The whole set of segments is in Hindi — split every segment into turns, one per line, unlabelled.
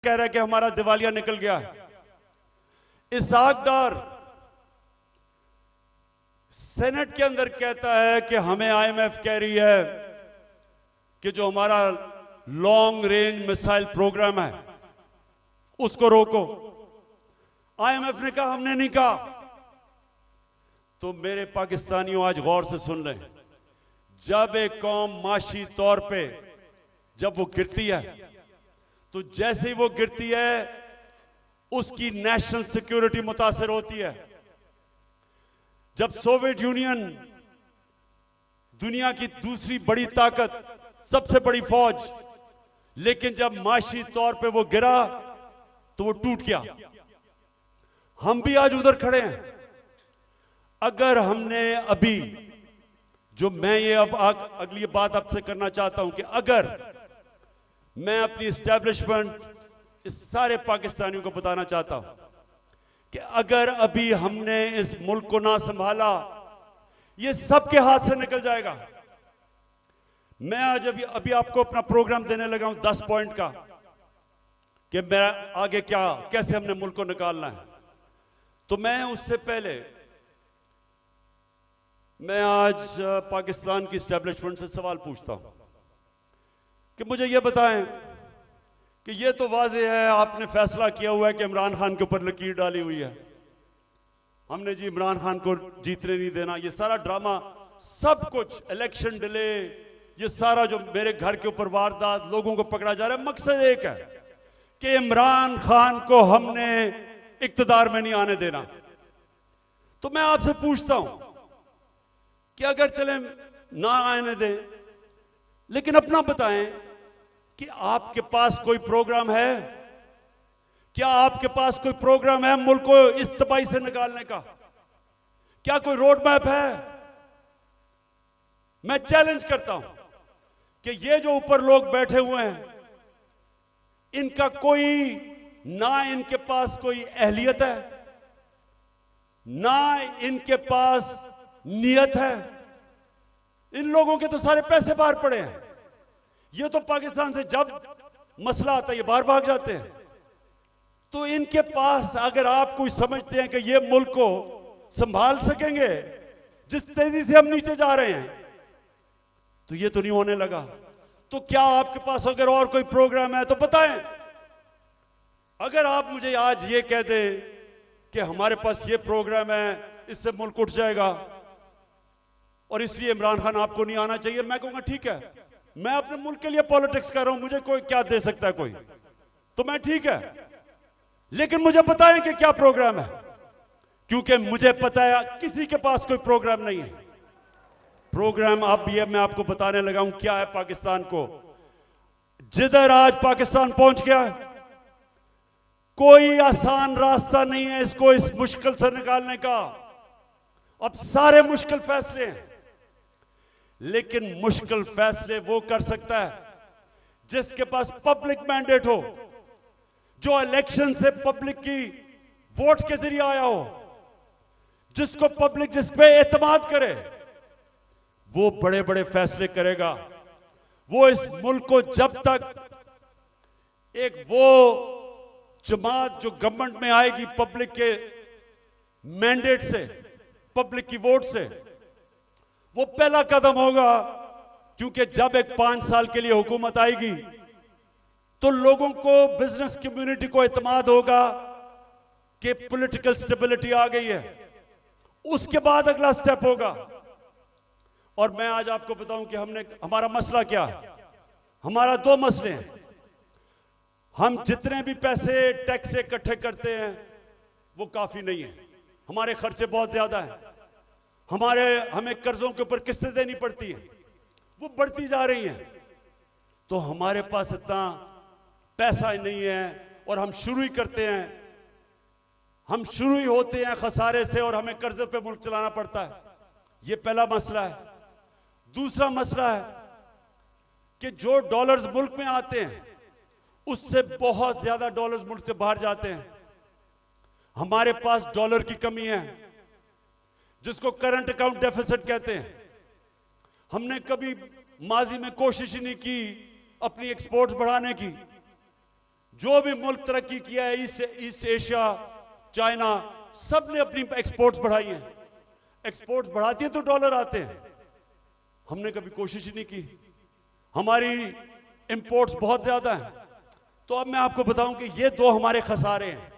कह रहा है कि हमारा दिवालिया निकल गया है। इसहाक डार सेनेट के अंदर कहता है कि हमें आईएमएफ कह रही है कि जो हमारा लॉन्ग रेंज मिसाइल प्रोग्राम है उसको रोको। आईएमएफ ने कहा हमने नहीं कहा। तो मेरे पाकिस्तानियों आज गौर से सुन लें, जब एक कौम माशी तौर पे जब वो गिरती है तो जैसे ही वो गिरती है उसकी नेशनल सिक्योरिटी मुतासर होती है। जब सोवियत यूनियन दुनिया की दूसरी बड़ी ताकत, सबसे बड़ी फौज, लेकिन जब माशी तौर पे वो गिरा तो वो टूट गया। हम भी आज उधर खड़े हैं। अगर हमने अभी जो मैं ये अब अगली बात आपसे करना चाहता हूं कि अगर मैं अपनी एस्टैब्लिशमेंट इस सारे पाकिस्तानियों को बताना चाहता हूं कि अगर अभी हमने इस मुल्क को ना संभाला ये सबके हाथ से निकल जाएगा। मैं आज अभी आपको अपना प्रोग्राम देने लगा हूं 10 पॉइंट का कि मैं आगे क्या कैसे हमने मुल्क को निकालना है। तो मैं उससे पहले मैं आज पाकिस्तान की एस्टैब्लिशमेंट से सवाल पूछता हूं कि मुझे यह बताएं कि यह तो वाज़ेह है आपने फैसला किया हुआ है कि इमरान खान के ऊपर लकीर डाली हुई है। हमने जी इमरान खान को जीतने नहीं देना, ये सारा ड्रामा, सब कुछ, इलेक्शन डिले, ये सारा जो मेरे घर के ऊपर वारदात, लोगों को पकड़ा जा रहा है, मकसद एक है कि इमरान खान को हमने इक्तदार में नहीं आने देना। तो मैं आपसे पूछता हूं कि अगर चले ना आने दें, लेकिन अपना बताएं कि आपके पास कोई प्रोग्राम है? क्या आपके पास कोई प्रोग्राम है मुल्क को इस तबाही से निकालने का? क्या कोई रोड मैप है? मैं चैलेंज करता हूं कि ये जो ऊपर लोग बैठे हुए हैं, इनका कोई, ना इनके पास कोई अहलियत है, ना इनके पास नियत है। इन लोगों के तो सारे पैसे बाहर पड़े हैं। ये तो पाकिस्तान से जब मसला आता है ये बाहर भाग जाते हैं। तो इनके पास, अगर आप कोई समझते हैं कि ये मुल्क को संभाल सकेंगे जिस तेजी से हम नीचे जा रहे हैं, तो ये तो नहीं होने लगा। तो क्या आपके पास अगर और कोई प्रोग्राम है तो बताएं। अगर आप मुझे आज ये कह दें कि हमारे पास ये प्रोग्राम है, इससे मुल्क उठ जाएगा और इसलिए इमरान खान आपको नहीं आना चाहिए, मैं कहूंगा ठीक है, मैं अपने मुल्क के लिए पॉलिटिक्स कर रहा हूं, मुझे कोई क्या दे सकता है कोई, तो मैं ठीक है, लेकिन मुझे बताएं कि क्या प्रोग्राम है, क्योंकि मुझे पता है किसी के पास कोई प्रोग्राम नहीं है। प्रोग्राम अब ये मैं आपको बताने लगा हूं क्या है पाकिस्तान को। जिधर आज पाकिस्तान पहुंच गया है, कोई आसान रास्ता नहीं है इसको इस मुश्किल से निकालने का। अब सारे मुश्किल फैसले हैं, लेकिन मुश्किल फैसले वो कर सकता है जिसके पास पब्लिक मैंडेट हो, जो इलेक्शन से पब्लिक की वोट के जरिए आया हो, जिसको पब्लिक जिस पे एतमाद करे, वो बड़े बड़े फैसले करेगा। वो इस मुल्क को जब तक एक वो जमात जो गवर्नमेंट में आएगी पब्लिक के मैंडेट से, पब्लिक की वोट से, वो पहला कदम होगा। क्योंकि जब एक 5 साल के लिए हुकूमत आएगी तो लोगों को, बिजनेस कम्युनिटी को एतमाद होगा कि पॉलिटिकल स्टेबिलिटी आ गई है। उसके बाद अगला स्टेप होगा। और मैं आज आपको बताऊं कि हमारा मसला क्या है। हमारा 2 मसले हैं। हम जितने भी पैसे टैक्स से इकट्ठे करते हैं वो काफी नहीं है, हमारे खर्चे बहुत ज्यादा हैं। हमें कर्जों के ऊपर किस्तें देनी पड़ती हैं, वो बढ़ती जा रही हैं। तो हमारे पास इतना पैसा नहीं है और हम शुरू ही करते हैं, हम शुरू ही होते हैं खसारे से और हमें कर्जे पे मुल्क चलाना पड़ता है। ये पहला मसला है। दूसरा मसला है कि जो डॉलर्स मुल्क में आते हैं उससे बहुत ज्यादा डॉलर्स मुल्क से बाहर जाते हैं। हमारे पास डॉलर की कमी है, जिसको करंट अकाउंट डेफिसिट कहते हैं। हमने कभी माजी में कोशिश ही नहीं की अपनी एक्सपोर्ट्स बढ़ाने की। जो भी मुल्क तरक्की किया है, ईस्ट एशिया, चाइना, सब ने अपनी एक्सपोर्ट्स बढ़ाई हैं। एक्सपोर्ट्स बढ़ाती है तो डॉलर आते हैं। हमने कभी कोशिश ही नहीं की। हमारी इंपोर्ट्स बहुत ज्यादा हैं। तो अब मैं आपको बताऊं कि ये दो हमारे खसारे हैं।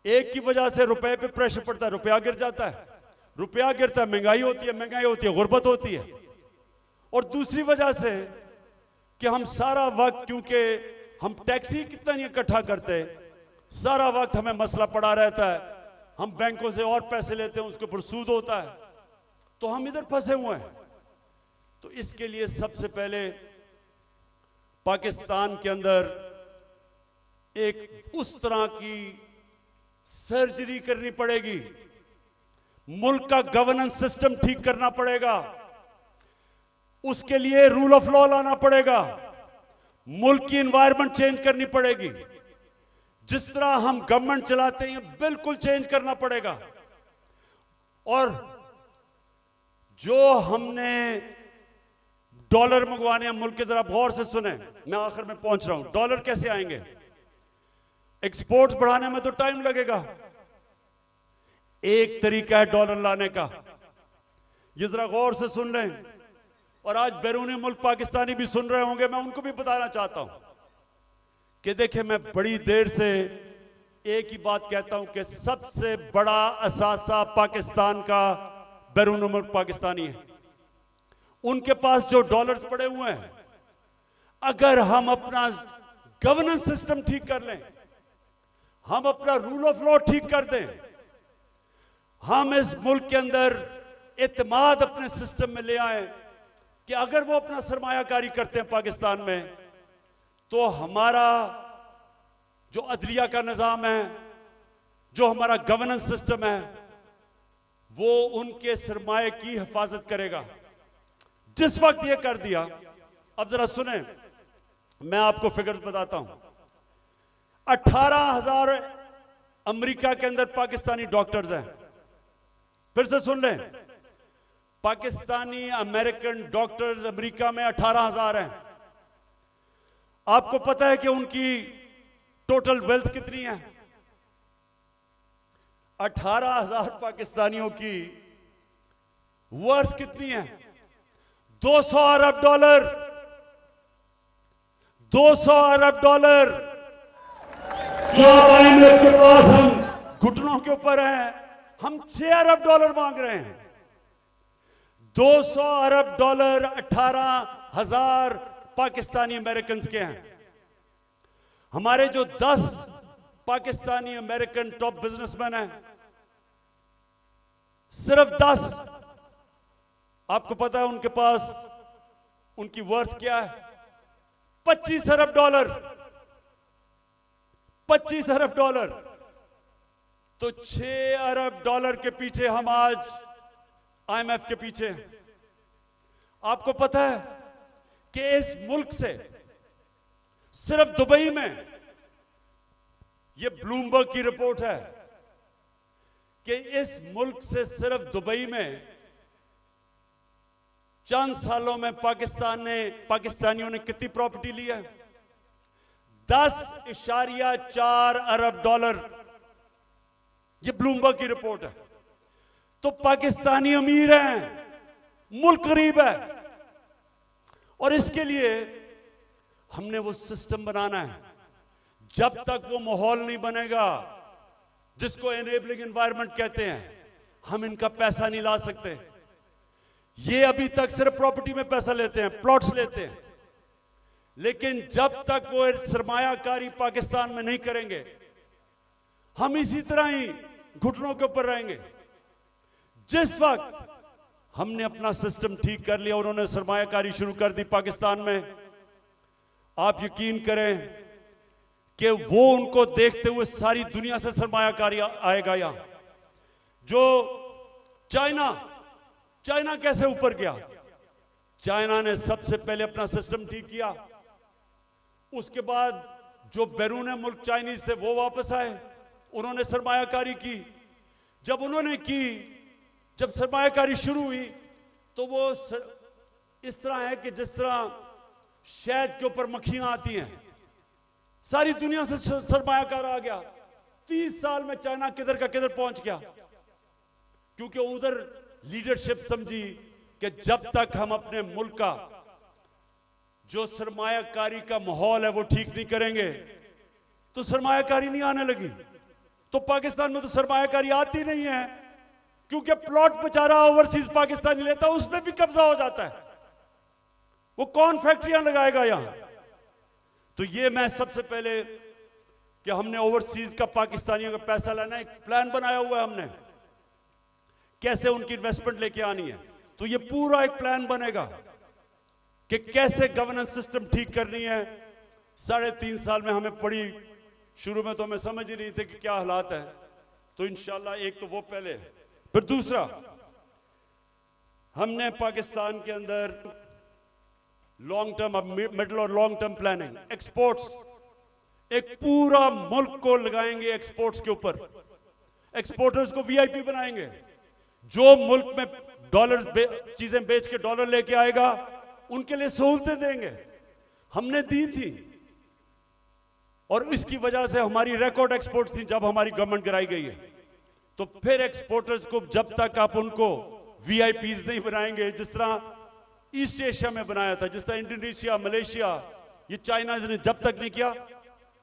एक की वजह से रुपए पे प्रेशर पड़ता है, रुपया गिर जाता है। रुपया गिरता है, महंगाई होती है, गुर्बत होती है। और दूसरी वजह से कि हम सारा वक्त, क्योंकि हम टैक्स ही कितना नहीं इकट्ठा करते, सारा वक्त हमें मसला पड़ा रहता है। हम बैंकों से और पैसे लेते हैं, उसके ऊपर सूद होता है, तो हम इधर फंसे हुए हैं। तो इसके लिए सबसे पहले पाकिस्तान के अंदर एक उस तरह की सर्जरी करनी पड़ेगी। मुल्क का गवर्नेंस सिस्टम ठीक करना पड़ेगा। उसके लिए रूल ऑफ लॉ लाना पड़ेगा। मुल्क की एनवायरनमेंट चेंज करनी पड़ेगी। जिस तरह हम गवर्नमेंट चलाते हैं बिल्कुल चेंज करना पड़ेगा। और जो हमने डॉलर मंगवाने हैं मुल्क के, जरा गौर से सुने, मैं आखिर में पहुंच रहा हूं। डॉलर कैसे आएंगे? एक्सपोर्ट्स बढ़ाने में तो टाइम लगेगा। एक तरीका है डॉलर लाने का, ये जरा गौर से सुन लें। और आज बैरूनी मुल्क पाकिस्तानी भी सुन रहे होंगे, मैं उनको भी बताना चाहता हूं कि देखिए, मैं बड़ी देर से एक ही बात कहता हूं कि सबसे बड़ा असासा पाकिस्तान का बैरूनी मुल्क पाकिस्तानी है। उनके पास जो डॉलर्स पड़े हुए हैं, अगर हम अपना गवर्नेंस सिस्टम ठीक कर लें, हम अपना रूल ऑफ लॉ ठीक कर दें, हम इस मुल्क के अंदर एतमाद अपने सिस्टम में ले आए कि अगर वो अपना सरमायाकारी करते हैं पाकिस्तान में, तो हमारा जो अदलिया का निजाम है, जो हमारा गवर्नेंस सिस्टम है, वो उनके सरमाए की हिफाजत करेगा। जिस वक्त ये कर दिया, अब जरा सुने, मैं आपको फिगर्स बताता हूं। 18,000 अमेरिका के अंदर पाकिस्तानी डॉक्टर्स हैं। फिर से सुन लें, पाकिस्तानी अमेरिकन डॉक्टर्स अमेरिका में 18,000 हैं। आपको पता है कि उनकी टोटल वेल्थ कितनी है? 18,000 पाकिस्तानियों की वर्थ कितनी है? 200 अरब डॉलर। 200 अरब डॉलर। क्या IMF के पास हम घुटनों के ऊपर हैं, हम 6 अरब डॉलर मांग रहे हैं। 200 अरब डॉलर 18,000 पाकिस्तानी अमेरिकन के हैं। हमारे जो 10 पाकिस्तानी अमेरिकन टॉप बिजनेसमैन हैं, सिर्फ 10, आपको पता है उनके पास उनकी वर्थ क्या है? 25 अरब डॉलर। 25 अरब डॉलर। तो 6 अरब डॉलर के पीछे हम आज IMF के पीछे हैं। आपको पता है कि इस मुल्क से सिर्फ दुबई में, यह ब्लूमबर्ग की रिपोर्ट है कि इस मुल्क से सिर्फ दुबई में चंद सालों में पाकिस्तानियों ने कितनी प्रॉपर्टी ली है? 10.4 अरब डॉलर। यह ब्लूमबर्ग की रिपोर्ट है। तो पाकिस्तानी अमीर हैं, मुल्क गरीब है। और इसके लिए हमने वो सिस्टम बनाना है। जब तक वो माहौल नहीं बनेगा जिसको एनेबलिंग एनवायरनमेंट कहते हैं, हम इनका पैसा नहीं ला सकते। ये अभी तक सिर्फ प्रॉपर्टी में पैसा लेते हैं, प्लॉट्स लेते हैं, लेकिन जब तक वो सरमायाकारी पाकिस्तान में नहीं करेंगे, हम इसी तरह ही घुटनों के ऊपर रहेंगे। जिस वक्त हमने अपना सिस्टम ठीक कर लिया, उन्होंने सरमायाकारी शुरू कर दी पाकिस्तान में, आप यकीन करें कि वो उनको देखते हुए सारी दुनिया से सरमायाकारी आएगा। यहां जो चाइना कैसे ऊपर गया? चाइना ने सबसे पहले अपना सिस्टम ठीक किया। उसके बाद जो बैरून मुल्क चाइनीज थे वो वापस आए, उन्होंने सरमायाकारी की। जब सरमायाकारी शुरू हुई तो वो इस तरह है कि जिस तरह शहद के ऊपर मक्खियां आती हैं, सारी दुनिया से सरमायाकार आ गया। 30 साल में चाइना किधर का किधर पहुंच गया, क्योंकि उधर लीडरशिप समझी कि जब तक हम अपने मुल्क का जो सरमायाकारी का माहौल है वो ठीक नहीं करेंगे तो सरमायाकारी नहीं आने लगी। तो पाकिस्तान में तो सरमायाकारी आती नहीं है, क्योंकि प्लॉट बेचारा ओवरसीज पाकिस्तानी लेता है, उसमें भी कब्जा हो जाता है। वो कौन फैक्ट्रियां लगाएगा यहां? तो ये मैं सबसे पहले कि हमने ओवरसीज का पाकिस्तानियों का पैसा लेना, एक प्लान बनाया हुआ है हमने, कैसे उनकी इन्वेस्टमेंट लेके आनी है। तो ये पूरा एक प्लान बनेगा कि कैसे गवर्नेंस सिस्टम ठीक करनी है। 3.5 साल में हमें पड़ी, शुरू में तो हमें समझ ही नहीं थे कि क्या हालात है। तो इंशाल्लाह एक तो वो पहले, फिर दूसरा हमने पाकिस्तान के अंदर लॉन्ग टर्म, मिडिल और लॉन्ग टर्म प्लानिंग, एक्सपोर्ट्स, एक पूरा मुल्क को लगाएंगे एक्सपोर्ट्स के ऊपर। एक्सपोर्टर्स को वीआईपी बनाएंगे। जो मुल्क में डॉलर चीजें बेच के डॉलर लेके आएगा उनके लिए सहूलतें देंगे। हमने दी थी और इसकी वजह से हमारी रिकॉर्ड एक्सपोर्ट्स थी जब हमारी गवर्नमेंट गिराई गई है। तो फिर एक्सपोर्टर्स को जब तक आप उनको वीआईपीज नहीं बनाएंगे, जिस तरह ईस्ट एशिया में बनाया था, जिस तरह इंडोनेशिया, मलेशिया, ये चाइना ने जब तक नहीं किया,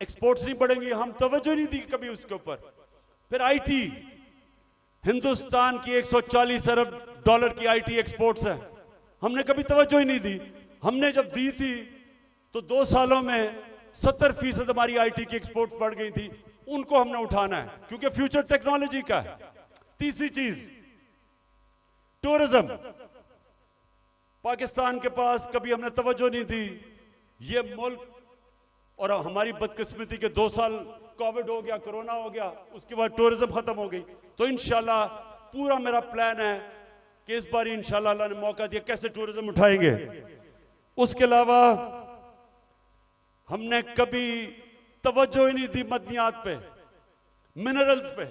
एक्सपोर्ट्स नहीं बढ़ेंगे। हम तवज्जो नहीं दी कभी उसके ऊपर। फिर आईटी, हिंदुस्तान की 140 अरब डॉलर की आईटी एक्सपोर्ट्स है, हमने कभी तवज्जो ही नहीं दी। हमने जब दी थी तो 2 सालों में 70% हमारी आईटी की एक्सपोर्ट बढ़ गई थी। उनको हमने उठाना है, क्योंकि फ्यूचर टेक्नोलॉजी का है। तीसरी चीज, टूरिज्म। पाकिस्तान के पास कभी हमने तवज्जो नहीं दी। ये मुल्क, और हमारी बदकिस्मती के 2 साल कोविड हो गया, कोरोना हो गया, उसके बाद टूरिज्म खत्म हो गई। तो इंशाल्लाह पूरा मेरा प्लान है कि इस बार इंशाल्लाह अल्लाह ने मौका दिया, कैसे टूरिज्म उठाएंगे। उसके अलावा हमने कभी तवज्जो ही नहीं दी मदनियात पे, मिनरल्स पे।